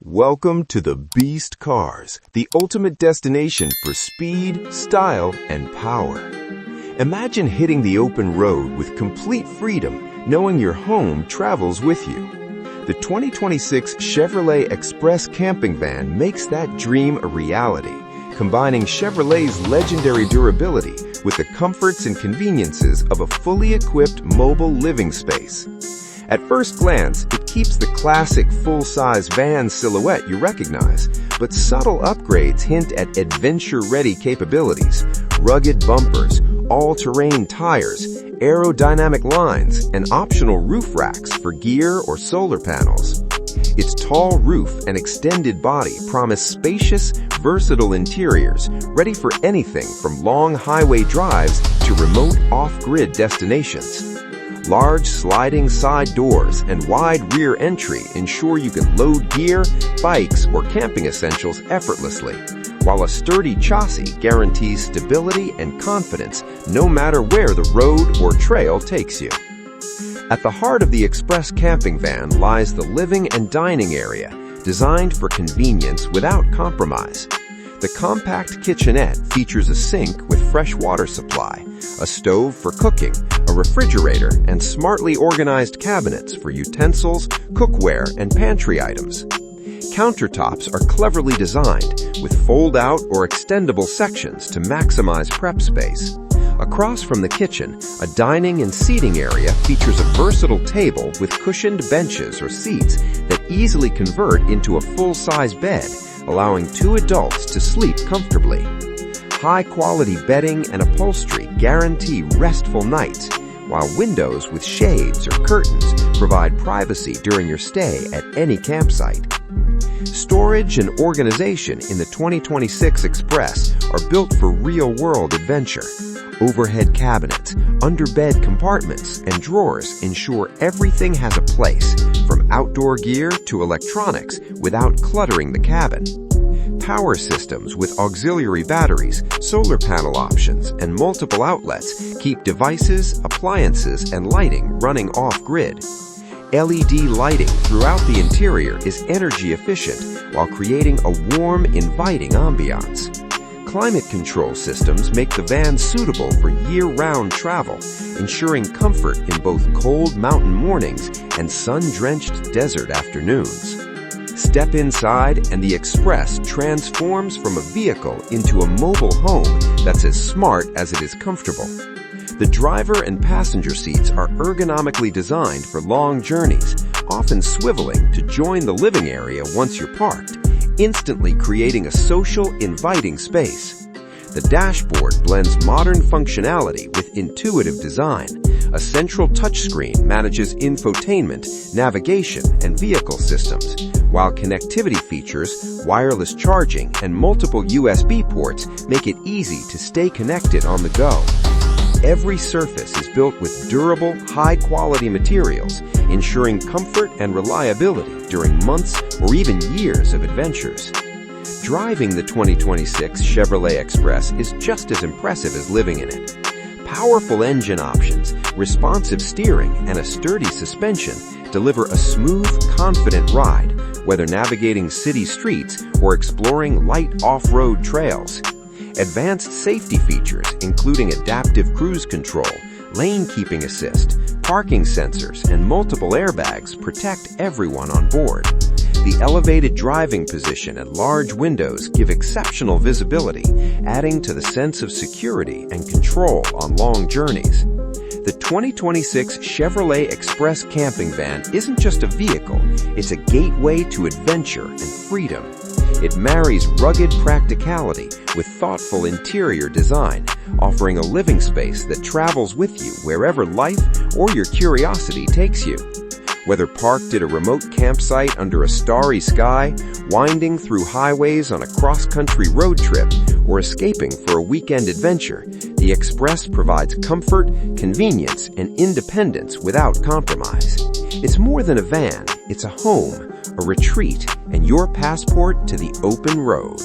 Welcome to the Beast Cars, the ultimate destination for speed, style, and power. Imagine hitting the open road with complete freedom, knowing your home travels with you. The 2026 Chevrolet Express camping van makes that dream a reality, combining Chevrolet's legendary durability with the comforts and conveniences of a fully equipped mobile living space. At first glance, it keeps the classic full-size van silhouette you recognize, but subtle upgrades hint at adventure-ready capabilities: rugged bumpers, all-terrain tires, aerodynamic lines, and optional roof racks for gear or solar panels. Its tall roof and extended body promise spacious, versatile interiors, ready for anything from long highway drives to remote off-grid destinations. Large sliding side doors and wide rear entry ensure you can load gear, bikes, or camping essentials effortlessly, while a sturdy chassis guarantees stability and confidence no matter where the road or trail takes you. At the heart of the Express camping van lies the living and dining area, designed for convenience without compromise. The compact kitchenette features a sink with fresh water supply, a stove for cooking, a refrigerator, and smartly organized cabinets for utensils, cookware, and pantry items. Countertops are cleverly designed, with fold-out or extendable sections to maximize prep space. Across from the kitchen, a dining and seating area features a versatile table with cushioned benches or seats that easily convert into a full-size bed, allowing two adults to sleep comfortably. High-quality bedding and upholstery guarantee restful nights, while windows with shades or curtains provide privacy during your stay at any campsite. Storage and organization in the 2026 Express are built for real-world adventure. Overhead cabinets, underbed compartments, and drawers ensure everything has a place, from outdoor gear to electronics, without cluttering the cabin. Power systems with auxiliary batteries, solar panel options, and multiple outlets keep devices, appliances, and lighting running off-grid. LED lighting throughout the interior is energy efficient while creating a warm, inviting ambiance. Climate control systems make the van suitable for year-round travel, ensuring comfort in both cold mountain mornings and sun-drenched desert afternoons. Step inside and the Express transforms from a vehicle into a mobile home that's as smart as it is comfortable. The driver and passenger seats are ergonomically designed for long journeys, often swiveling to join the living area once you're parked, instantly creating a social, inviting space. The dashboard blends modern functionality with intuitive design. A central touchscreen manages infotainment, navigation, and vehicle systems, while connectivity features, wireless charging, and multiple USB ports make it easy to stay connected on the go. Every surface is built with durable, high-quality materials, ensuring comfort and reliability during months or even years of adventures. Driving the 2026 Chevrolet Express is just as impressive as living in it. Powerful engine options, responsive steering, and a sturdy suspension deliver a smooth, confident ride, whether navigating city streets or exploring light off-road trails. Advanced safety features, including adaptive cruise control, lane keeping assist, parking sensors, and multiple airbags, protect everyone on board. The elevated driving position and large windows give exceptional visibility, adding to the sense of security and control on long journeys. The 2026 Chevrolet Express camping van isn't just a vehicle, it's a gateway to adventure and freedom. It marries rugged practicality with thoughtful interior design, offering a living space that travels with you wherever life or your curiosity takes you. Whether parked at a remote campsite under a starry sky, winding through highways on a cross-country road trip, or escaping for a weekend adventure, the Express provides comfort, convenience, and independence without compromise. It's more than a van, it's a home, a retreat, and your passport to the open road.